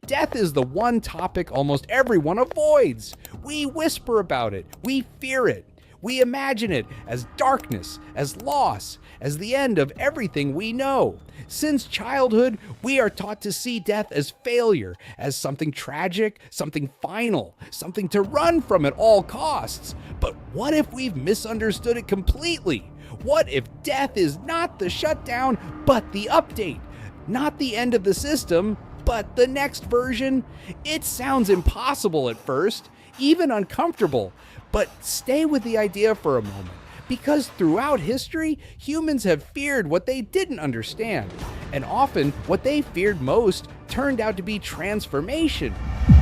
Death is the one topic almost everyone avoids. We whisper about it. We fear it. We imagine it as darkness, as loss, as the end of everything we know. Since childhood, we are taught to see death as failure, as something tragic, something final, something to run from at all costs. But what if we've misunderstood it completely? What if death is not the shutdown, but the update? Not the end of the system, but the next version? It sounds impossible at first, even uncomfortable, but stay with the idea for a moment, because throughout history, humans have feared what they didn't understand, and often what they feared most turned out to be transformation,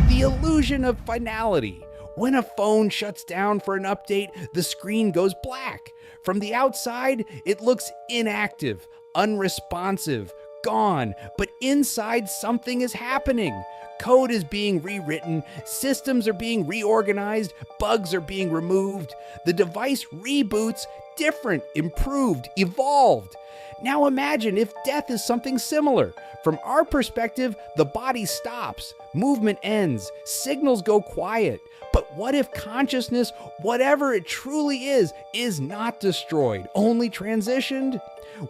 the illusion of finality. When a phone shuts down for an update, the screen goes black. From the outside, it looks inactive, unresponsive, gone, but inside something is happening. Code is being rewritten, systems are being reorganized, bugs are being removed. The device reboots, different, improved, evolved. Now imagine if death is something similar. From our perspective, the body stops, movement ends, signals go quiet. But what if consciousness, whatever it truly is not destroyed, only transitioned?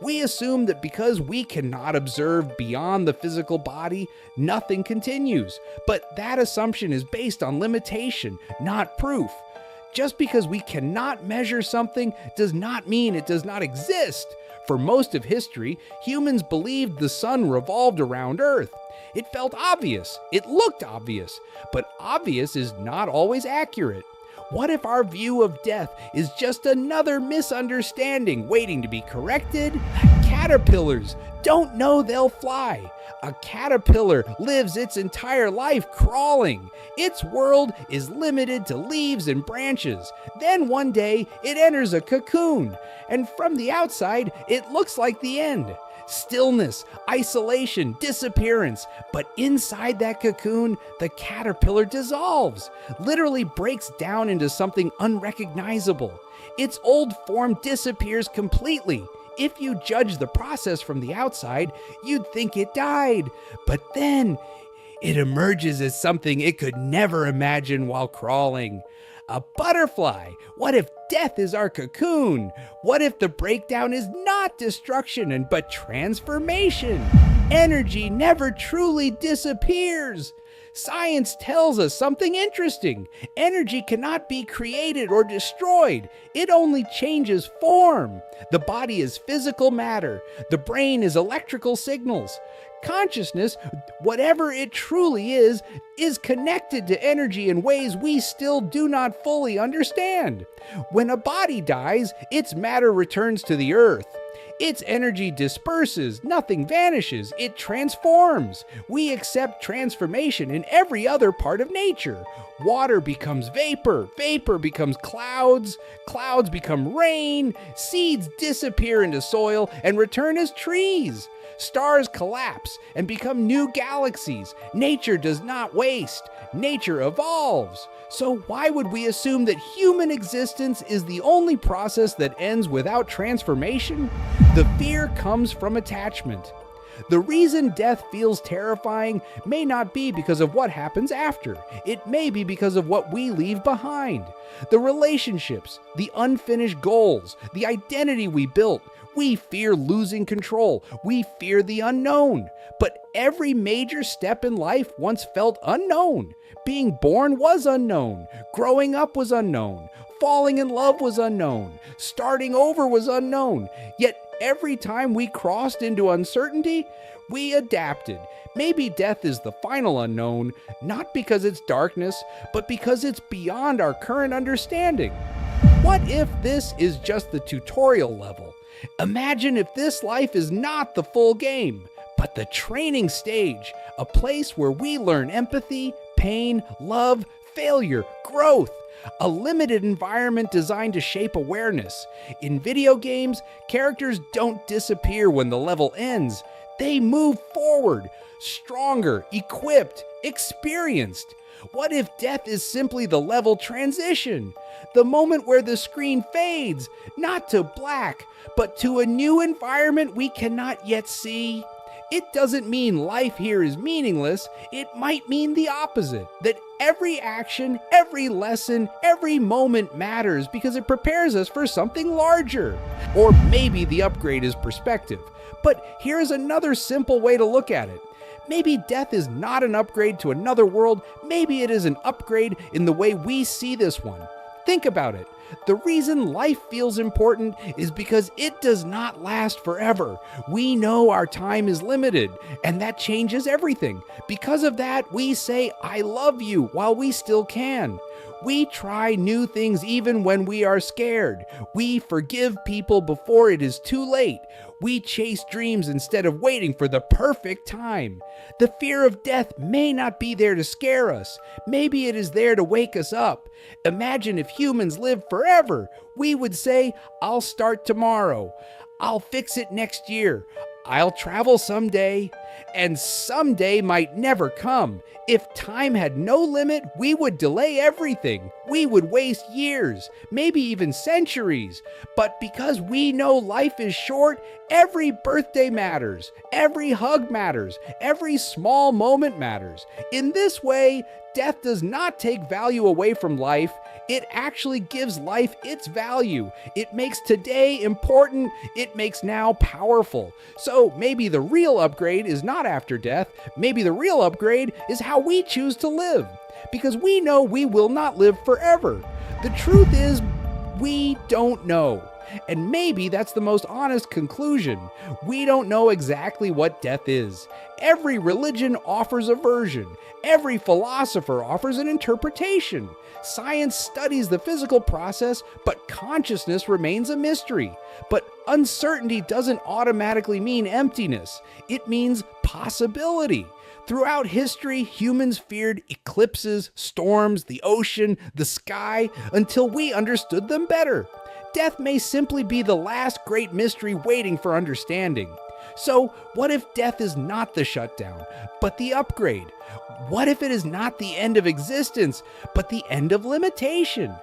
We assume that because we cannot observe beyond the physical body, nothing continues. But that assumption is based on limitation, not proof. Just because we cannot measure something does not mean it does not exist. For most of history, humans believed the sun revolved around Earth. It felt obvious, it looked obvious, but obvious is not always accurate. What if our view of death is just another misunderstanding waiting to be corrected? Caterpillars don't know they'll fly. A caterpillar lives its entire life crawling. Its world is limited to leaves and branches. Then one day it enters a cocoon, and from the outside it looks like the end. Stillness, isolation, disappearance. But inside that cocoon, the caterpillar dissolves, literally breaks down into something unrecognizable. Its old form disappears completely. If you judge the process from the outside, you'd think it died. But then it emerges as something it could never imagine while crawling. A butterfly. What if death is our cocoon? What if the breakdown is not destruction but transformation? Energy never truly disappears. Science tells us something interesting. Energy cannot be created or destroyed. It only changes form. The body is physical matter. The brain is electrical signals. Consciousness, whatever it truly is connected to energy in ways we still do not fully understand. When a body dies, its matter returns to the earth. Its energy disperses, nothing vanishes, it transforms. We accept transformation in every other part of nature. Water becomes vapor, vapor becomes clouds, clouds become rain, seeds disappear into soil and return as trees. Stars collapse and become new galaxies. Nature does not waste. Nature evolves. So why would we assume that human existence is the only process that ends without transformation? The fear comes from attachment. The reason death feels terrifying may not be because of what happens after. It may be because of what we leave behind. The relationships, the unfinished goals, the identity we built. We fear losing control. We fear the unknown. But every major step in life once felt unknown. Being born was unknown. Growing up was unknown. Falling in love was unknown. Starting over was unknown. Yet every time we crossed into uncertainty, we adapted. Maybe death is the final unknown, not because it's darkness, but because it's beyond our current understanding. What if this is just the tutorial level? Imagine if this life is not the full game, but the training stage, a place where we learn empathy, pain, love, failure, growth, a limited environment designed to shape awareness. In video games, characters don't disappear when the level ends. They move forward, stronger, equipped, experienced. What if death is simply the level transition? The moment where the screen fades, not to black, but to a new environment we cannot yet see? It doesn't mean life here is meaningless. It might mean the opposite, that every action, every lesson, every moment matters because it prepares us for something larger. Or maybe the upgrade is perspective. But here's another simple way to look at it. Maybe death is not an upgrade to another world. Maybe it is an upgrade in the way we see this one. Think about it. The reason life feels important is because it does not last forever. We know our time is limited, and that changes everything. Because of that, we say, "I love you," while we still can. We try new things even when we are scared. We forgive people before it is too late. We chase dreams instead of waiting for the perfect time. The fear of death may not be there to scare us. Maybe it is there to wake us up. Imagine if humans lived forever. We would say, "I'll start tomorrow. I'll fix it next year. I'll travel someday." And someday might never come. If time had no limit, we would delay everything. We would waste years, maybe even centuries. But because we know life is short, every birthday matters, every hug matters, every small moment matters. In this way, death does not take value away from life. It actually gives life its value. It makes today important. It makes now powerful. So maybe the real upgrade is not after death. Maybe the real upgrade is how we choose to live. Because we know we will not live forever. The truth is, we don't know. And maybe that's the most honest conclusion. We don't know exactly what death is. Every religion offers a version. Every philosopher offers an interpretation. Science studies the physical process, but consciousness remains a mystery. But uncertainty doesn't automatically mean emptiness. It means possibility. Throughout history, humans feared eclipses, storms, the ocean, the sky, until we understood them better. Death may simply be the last great mystery waiting for understanding. So, what if death is not the shutdown, but the upgrade? What if it is not the end of existence, but the end of limitation?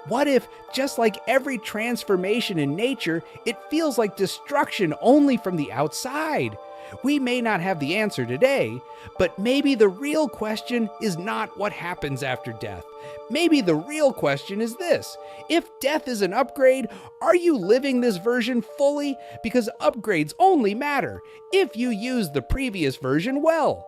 What if, just like every transformation in nature, it feels like destruction only from the outside? We may not have the answer today, but maybe the real question is not what happens after death. Maybe the real question is this: if death is an upgrade, are you living this version fully? Because upgrades only matter if you use the previous version well.